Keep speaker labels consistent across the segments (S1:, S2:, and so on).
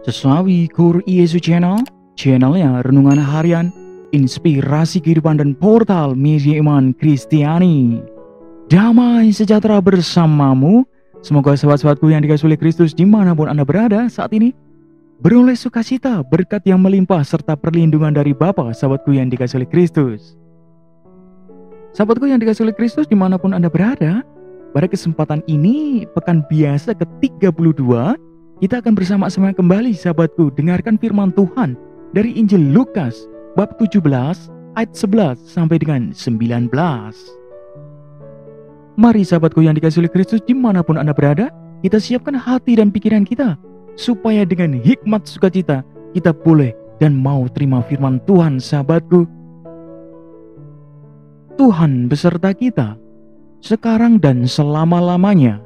S1: Sesawi Kur Yesus channelnya renungan harian, inspirasi kehidupan dan portal media iman Kristiani. Damai sejahtera bersamamu. Semoga sahabat-sahabatku yang dikasihi oleh Kristus dimanapun Anda berada saat ini beroleh sukacita, berkat yang melimpah, serta perlindungan dari Bapa. Sahabatku yang dikasihi oleh Kristus, sahabatku yang dikasihi oleh Kristus dimanapun Anda berada, pada kesempatan ini, pekan biasa ke-32, kita akan bersama-sama kembali sahabatku dengarkan firman Tuhan dari Injil Lukas bab 17 ayat 11 sampai dengan 19. Mari sahabatku yang dikasihi oleh Kristus dimanapun Anda berada, kita siapkan hati dan pikiran kita supaya dengan hikmat sukacita kita boleh dan mau terima firman Tuhan. Sahabatku, Tuhan beserta kita sekarang dan selama-lamanya.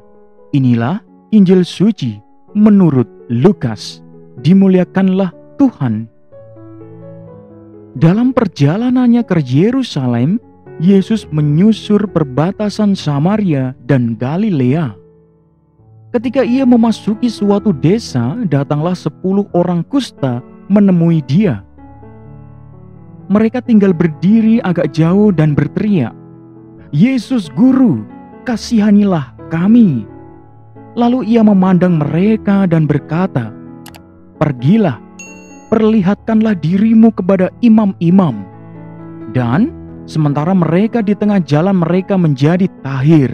S1: Inilah Injil suci menurut Lukas. Dimuliakanlah Tuhan. Dalam perjalanannya ke Yerusalem, Yesus menyusur perbatasan Samaria dan Galilea. Ketika ia memasuki suatu desa, datanglah 10 orang kusta menemui dia. Mereka tinggal berdiri agak jauh dan berteriak, "Yesus Guru, kasihanilah kami." Lalu ia memandang mereka dan berkata, "Pergilah, perlihatkanlah dirimu kepada imam-imam." Dan sementara mereka di tengah jalan, mereka menjadi tahir.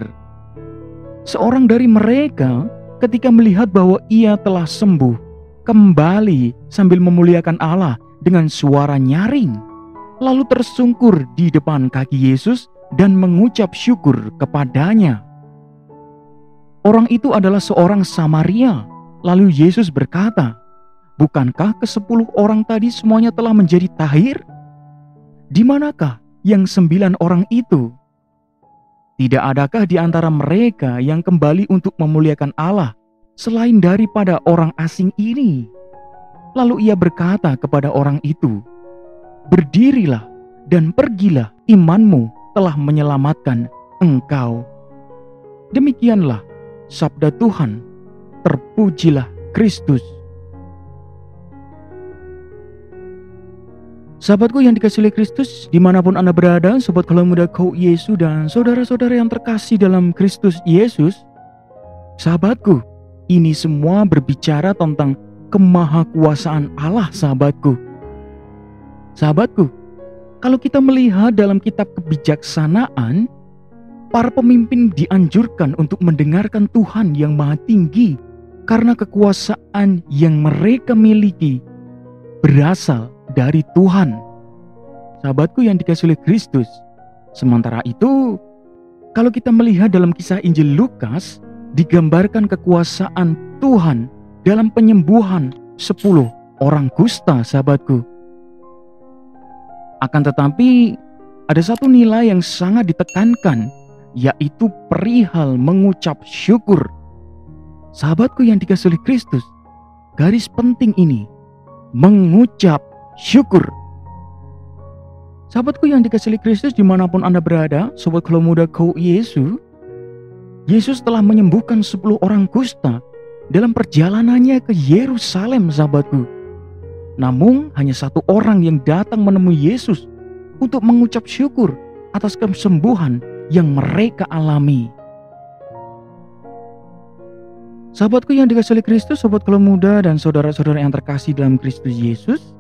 S1: Seorang dari mereka ketika melihat bahwa ia telah sembuh, kembali sambil memuliakan Allah dengan suara nyaring, lalu tersungkur di depan kaki Yesus dan mengucap syukur kepadanya. Orang itu adalah seorang Samaria. Lalu Yesus berkata, "Bukankah ke-10 orang tadi semuanya telah menjadi tahir? Di manakah yang 9 orang itu? Tidak adakah di antara mereka yang kembali untuk memuliakan Allah selain daripada orang asing ini?" Lalu ia berkata kepada orang itu, "Berdirilah dan pergilah, imanmu telah menyelamatkan engkau." Demikianlah sabda Tuhan. Terpujilah Kristus. Sahabatku yang dikasihi oleh Kristus dimanapun Anda berada, sobat keluarga muda Kau Yesus dan saudara-saudara yang terkasih dalam Kristus Yesus. Sahabatku, ini semua berbicara tentang kemahakuasaan Allah. Sahabatku, kalau kita melihat dalam kitab kebijaksanaan, para pemimpin dianjurkan untuk mendengarkan Tuhan yang Maha Tinggi karena kekuasaan yang mereka miliki berasal dari Tuhan. Sahabatku yang dikasihi oleh Kristus, sementara itu, kalau kita melihat dalam kisah Injil Lukas, digambarkan kekuasaan Tuhan dalam penyembuhan 10 orang kusta, sahabatku. Akan tetapi, ada satu nilai yang sangat ditekankan, yaitu perihal mengucap syukur. Sahabatku yang dikasihi oleh Kristus, garis penting ini, mengucap syukur. Sahabatku yang dikasihi oleh Kristus dimanapun Anda berada, sobat keluarga muda Kau Yesus, Yesus telah menyembuhkan 10 orang kusta dalam perjalanannya ke Yerusalem, sahabatku. Namun hanya 1 orang yang datang menemui Yesus untuk mengucap syukur atas kesembuhan yang mereka alami. Sahabatku yang dikasihi oleh Kristus, sobat keluarga muda dan saudara-saudara yang terkasih dalam Kristus Yesus,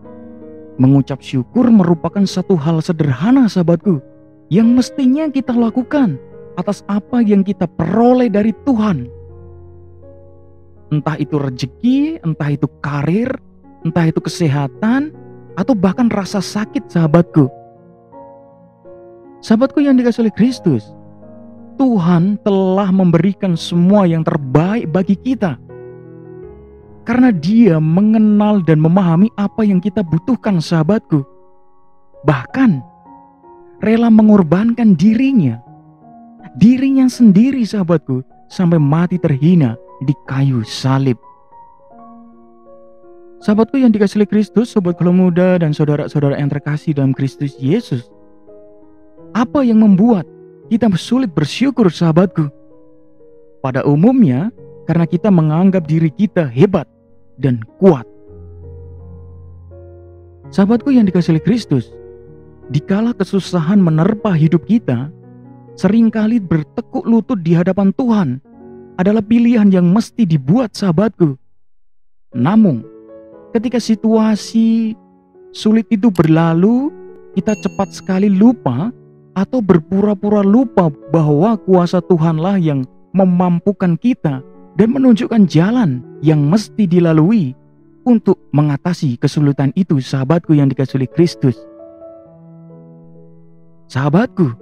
S1: mengucap syukur merupakan satu hal sederhana, sahabatku, yang mestinya kita lakukan atas apa yang kita peroleh dari Tuhan. Entah itu rezeki, entah itu karir, entah itu kesehatan, atau bahkan rasa sakit, sahabatku. Sahabatku yang dikasihi oleh Kristus, Tuhan telah memberikan semua yang terbaik bagi kita. Karena Dia mengenal dan memahami apa yang kita butuhkan, sahabatku. Bahkan rela mengorbankan dirinya sendiri, sahabatku, sampai mati terhina di kayu salib. Sahabatku yang dikasihi oleh Kristus, sobat keluarga muda dan saudara-saudara yang terkasih dalam Kristus Yesus, apa yang membuat kita sulit bersyukur, sahabatku? Pada umumnya, karena kita menganggap diri kita hebat dan kuat. Sahabatku yang dikasihi Kristus, dikala kesusahan menerpa hidup kita, seringkali bertekuk lutut di hadapan Tuhan adalah pilihan yang mesti dibuat, sahabatku. Namun, ketika situasi sulit itu berlalu, kita cepat sekali lupa atau berpura-pura lupa bahwa kuasa Tuhanlah yang memampukan kita dan menunjukkan jalan yang mesti dilalui untuk mengatasi kesulitan itu, sahabatku yang dikasihi Kristus. Sahabatku,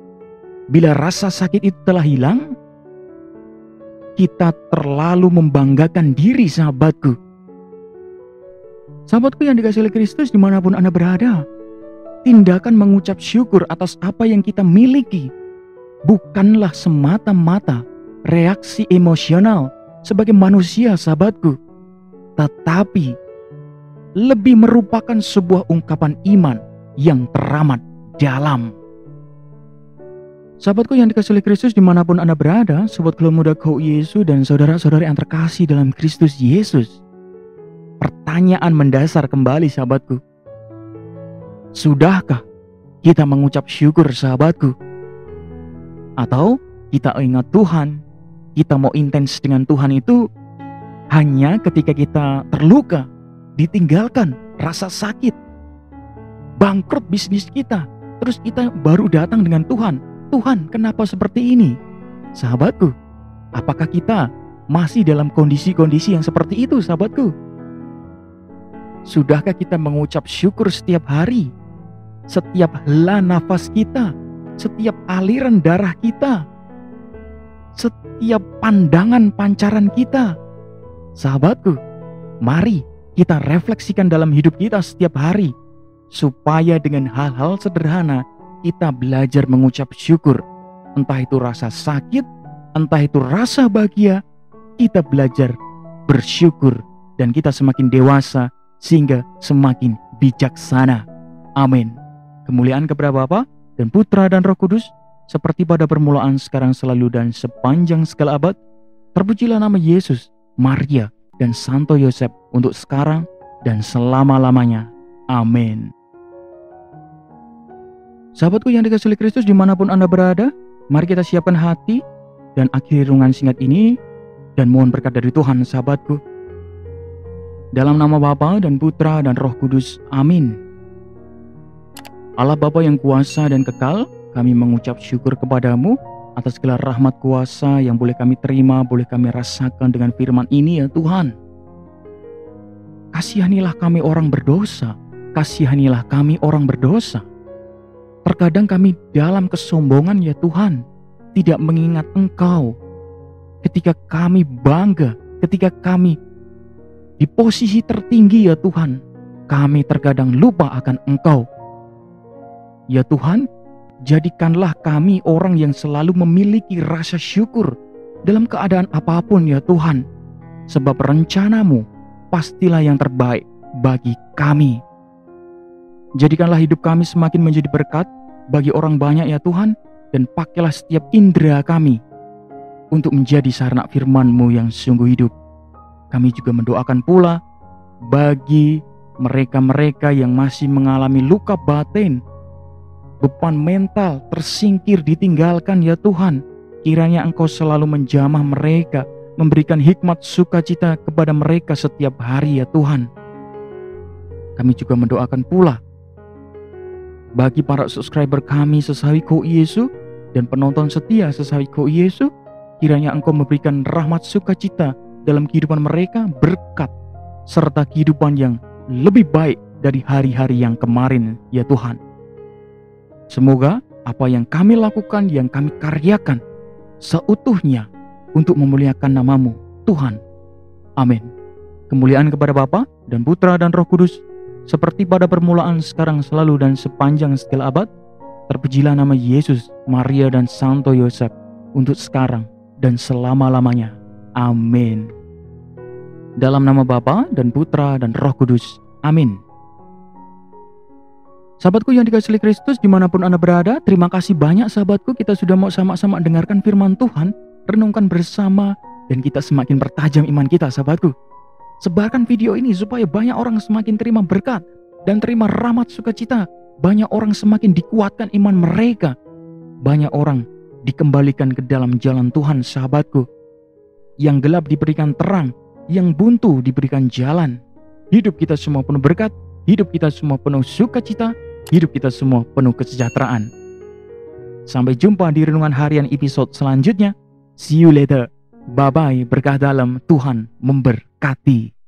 S1: bila rasa sakit itu telah hilang, kita terlalu membanggakan diri, sahabatku. Sahabatku yang dikasihi Kristus dimanapun Anda berada, tindakan mengucap syukur atas apa yang kita miliki bukanlah semata-mata reaksi emosional sebagai manusia, sahabatku, tetapi lebih merupakan sebuah ungkapan iman yang teramat dalam. Sahabatku yang dikasihi Kristus dimanapun Anda berada, sobat keluarga muda Kau Yesus dan saudara-saudari yang terkasih dalam Kristus Yesus, pertanyaan mendasar kembali, sahabatku. Sudahkah kita mengucap syukur, sahabatku? Atau kita ingat Tuhan, kita mau intens dengan Tuhan itu hanya ketika kita terluka, ditinggalkan, rasa sakit, bangkrut bisnis kita, terus kita baru datang dengan Tuhan. Tuhan, kenapa seperti ini? Sahabatku, apakah kita masih dalam kondisi-kondisi yang seperti itu, sahabatku? Sudahkah kita mengucap syukur setiap hari? Setiap hela nafas kita, setiap aliran darah kita, setiap pandangan pancaran kita. Sahabatku, mari kita refleksikan dalam hidup kita setiap hari, supaya dengan hal-hal sederhana kita belajar mengucap syukur. Entah itu rasa sakit, entah itu rasa bahagia, kita belajar bersyukur dan kita semakin dewasa sehingga semakin bijaksana. Amin. Kemuliaan kepada Bapa dan Putra dan Roh Kudus, seperti pada permulaan, sekarang, selalu, dan sepanjang segala abad. Terpujilah nama Yesus, Maria, dan Santo Yosef untuk sekarang dan selama-lamanya. Amin. Sahabatku yang dikasihi Kristus dimanapun Anda berada, mari kita siapkan hati dan akhiri renungan singkat ini dan mohon berkat dari Tuhan, sahabatku. Dalam nama Bapa dan Putra dan Roh Kudus. Amin. Allah Bapa yang kuasa dan kekal, kami mengucap syukur kepadamu atas segala rahmat kuasa yang boleh kami terima, boleh kami rasakan dengan firman ini, ya Tuhan. Kasihanilah kami orang berdosa, kasihanilah kami orang berdosa. Terkadang kami dalam kesombongan, ya Tuhan, tidak mengingat Engkau. Ketika kami bangga, ketika kami di posisi tertinggi, ya Tuhan, kami terkadang lupa akan Engkau. Ya Tuhan, jadikanlah kami orang yang selalu memiliki rasa syukur dalam keadaan apapun, ya Tuhan. Sebab rencanamu pastilah yang terbaik bagi kami. Jadikanlah hidup kami semakin menjadi berkat bagi orang banyak, ya Tuhan. Dan pakailah setiap indera kami untuk menjadi sarana firman-Mu yang sungguh hidup. Kami juga mendoakan pula bagi mereka-mereka yang masih mengalami luka batin, beban mental, tersingkir, ditinggalkan, ya Tuhan. Kiranya Engkau selalu menjamah mereka, memberikan hikmat sukacita kepada mereka setiap hari, ya Tuhan. Kami juga mendoakan pula bagi para subscriber kami Sesawi Kau Yesus dan penonton setia Sesawi Kau Yesus. Kiranya Engkau memberikan rahmat sukacita dalam kehidupan mereka, berkat serta kehidupan yang lebih baik dari hari-hari yang kemarin, ya Tuhan. Semoga apa yang kami lakukan, yang kami karyakan seutuhnya untuk memuliakan nama-Mu, Tuhan. Amin. Kemuliaan kepada Bapa dan Putra dan Roh Kudus, seperti pada permulaan, sekarang, selalu, dan sepanjang segala abad. Terpujilah nama Yesus, Maria, dan Santo Yosef untuk sekarang dan selama-lamanya. Amin. Dalam nama Bapa dan Putra dan Roh Kudus. Amin. Sahabatku yang dikasihi Kristus dimanapun Anda berada, terima kasih banyak sahabatku, kita sudah mau sama-sama dengarkan firman Tuhan, renungkan bersama, dan kita semakin bertajam iman kita, sahabatku. Sebarkan video ini supaya banyak orang semakin terima berkat dan terima rahmat sukacita. Banyak orang semakin dikuatkan iman mereka. Banyak orang dikembalikan ke dalam jalan Tuhan, sahabatku. Yang gelap diberikan terang, yang buntu diberikan jalan. Hidup kita semua penuh berkat, hidup kita semua penuh sukacita, hidup kita semua penuh kesejahteraan. Sampai jumpa di Renungan Harian episode selanjutnya. See you later. Bye-bye, berkah dalam, Tuhan memberkati.